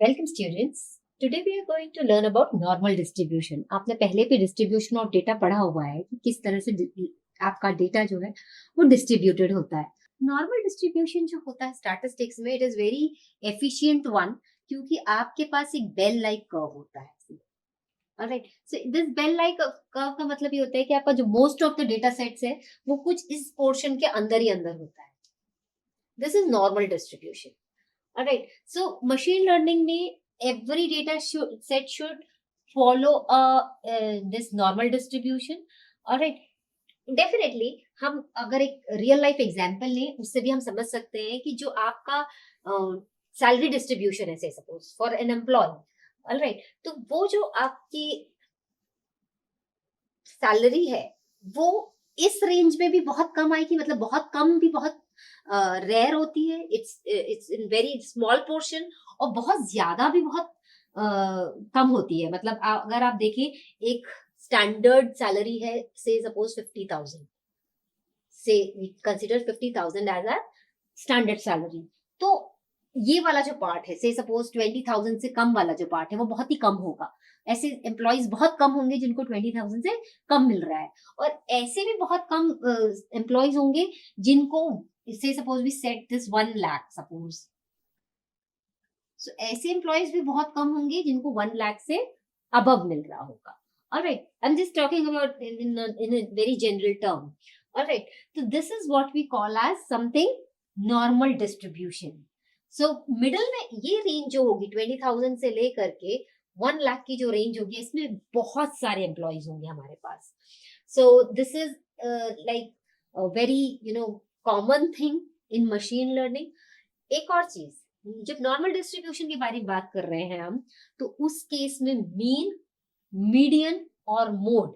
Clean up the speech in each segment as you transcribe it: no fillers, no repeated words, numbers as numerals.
Welcome students. Today we are going to learn about normal distribution. आपने पहले भी distribution of data पढ़ा हुआ है कि किस तरह से आपका डेटा जो है वो डिस्ट्रीब्यूटेड होता है। नॉर्मल डिस्ट्रीब्यूशन जो होता है स्टैटिस्टिक्स में, it is very efficient one, क्योंकि आपके पास एक बेल लाइक कर्व होता है। Alright, so this bell like curve का मतलब ये होता है कि आपका जो most of the data sets है वो कुछ इस पोर्शन के अंदर ही अंदर होता है। This is normal distribution. Alright, so machine learning में every data set should follow this normal distribution. Alright, definitely हम अगर एक रियल लाइफ एग्जांपल लें उससे भी हम समझ सकते हैं कि जो आपका सैलरी डिस्ट्रीब्यूशन है, say suppose for an employ, alright, तो वो जो आपकी सैलरी है वो इस रेंज में भी बहुत कम आएगी, मतलब बहुत कम भी बहुत रेयर होती है, it's in very small portion, और बहुत ज्यादा भी बहुत कम होती है। मतलब अगर आप देखें, एक स्टैंडर्ड सैलरी है say suppose 50,000, say consider 50,000 as a standard salary, तो ये वाला जो पार्ट है, से सपोज 20,000 से कम वाला जो पार्ट है वो बहुत ही कम होगा। ऐसे एम्प्लॉयज बहुत कम होंगे जिनको 20,000 से कम मिल रहा है, और ऐसे भी बहुत कम एम्प्लॉयज होंगे जिनको, से suppose we set this 1 lakh suppose, so ऐसे एम्प्लॉयज भी बहुत कम होंगे जिनको 1 लाख से अबव मिल रहा होगा। Alright, I'm just talking about in a very general term. Alright, so this is what we call as something normal distribution. So middle में ये रेंज जो होगी 20,000 से लेकर के 1 लाख की जो रेंज होगी, इसमें बहुत सारे एम्प्लॉयज होंगे हमारे पास। So this is like a very common thing in machine learning. एक और चीज, जब नॉर्मल डिस्ट्रीब्यूशन के बारे में बात कर रहे हैं हम, तो उस केस में मीन, मीडियन और मोड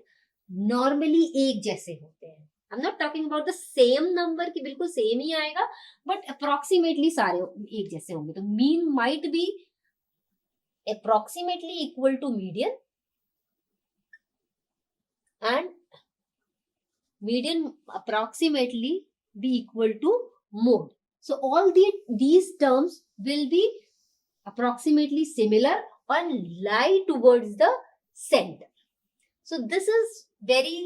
नॉर्मली एक जैसे होते हैं। I am not talking about the same number की बिल्कुल सेम ही आएगा, बट अप्रोक्सीमेटली सारे एक जैसे होंगे। तो mean might be approximately equal to median and median approximately be equal to mode. So all these terms will be approximately similar and lie towards the center. So this is very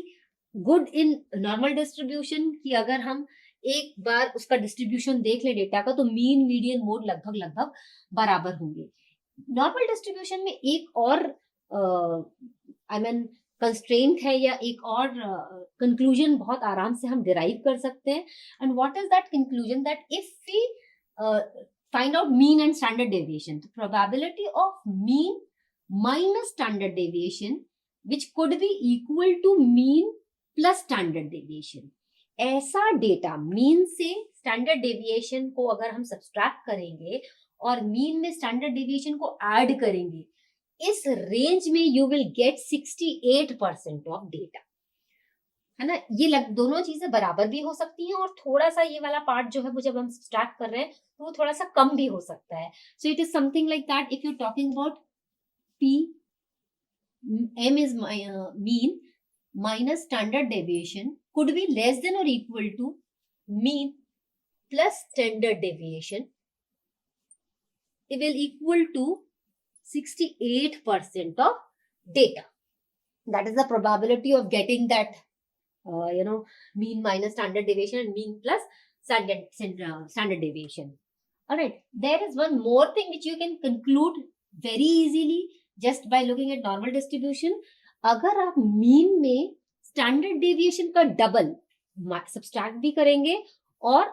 good in normal distribution कि अगर हम एक बार उसका distribution देख ले data का, तो mean, median, mode लगभग लगभग बराबर होंगे। नॉर्मल डिस्ट्रीब्यूशन में एक और आई मीन कंस्ट्रेंट है, या एक और कंक्लूजन बहुत आराम से हम डिराइव कर सकते हैं। And what is that conclusion? That if we find out mean and standard deviation, the probability of mean minus standard deviation, which could be equal to mean plus standard deviation. ऐसा data, mean से standard deviation को अगर हम subtract करेंगे और mean में standard deviation को add करेंगे, इस रेंज में you will gate 68% of data, है ना। ये दोनों चीजें बराबर भी हो सकती हैं, और थोड़ा सा ये वाला पार्ट जो है वो जब हम स्टार्ट कर रहे हैं तो वो थोड़ा सा कम भी हो सकता है। So it is something like that, if you talking about P, M is mean minus standard deviation could be less than or equal to mean plus standard deviation, it will equal to 68% of data. That is the probability of getting that mean minus standard deviation and mean plus standard deviation. All right, there is one more thing which you can conclude very easily just by looking at normal distribution. अगर आप mean में standard deviation का double subtract भी करेंगे और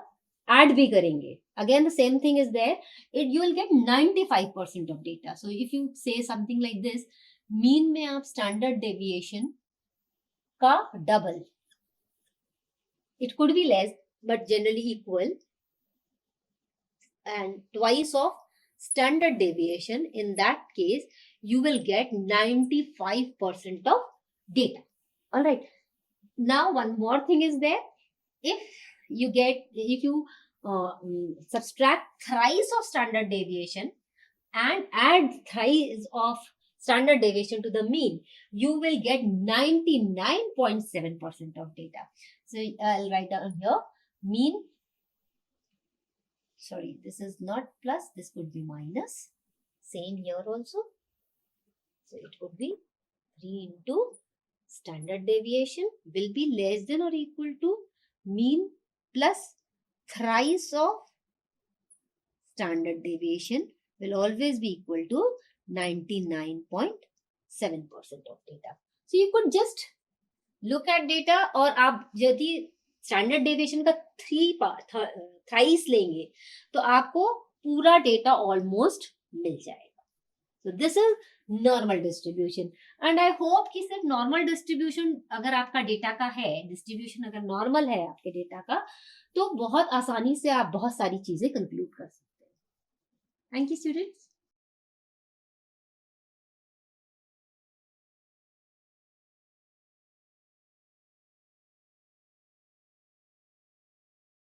add भी करेंगे, again the same thing is there, it you will get 95% of data. So if you say something like this, mean में आप स्टैंडर्ड डेविएशन का double, it could be less but generally equal, and twice of standard deviation, in that case you will get 95% of data. All right, now one more thing is there, if you subtract thrice of standard deviation and add thrice of standard deviation to the mean, you will get 99.7% of data. So I'll write down here mean, sorry, this is not plus, this could be minus Same here also. So it would be 3 into standard deviation will be less than or equal to mean plus thrice of standard deviation will always be equal to 99.7% of data. So you could just look at data और आप यदि standard deviation का thrice लेंगे तो आपको पूरा data almost मिल जाएगा. So this is normal distribution and I hope कि सिर्फ नॉर्मल डिस्ट्रीब्यूशन अगर आपका डेटा का है, डिस्ट्रीब्यूशन अगर नॉर्मल है आपके डेटा का, तो बहुत आसानी से आप बहुत सारी चीजें कंक्लूड कर सकते हैं. Thank you students.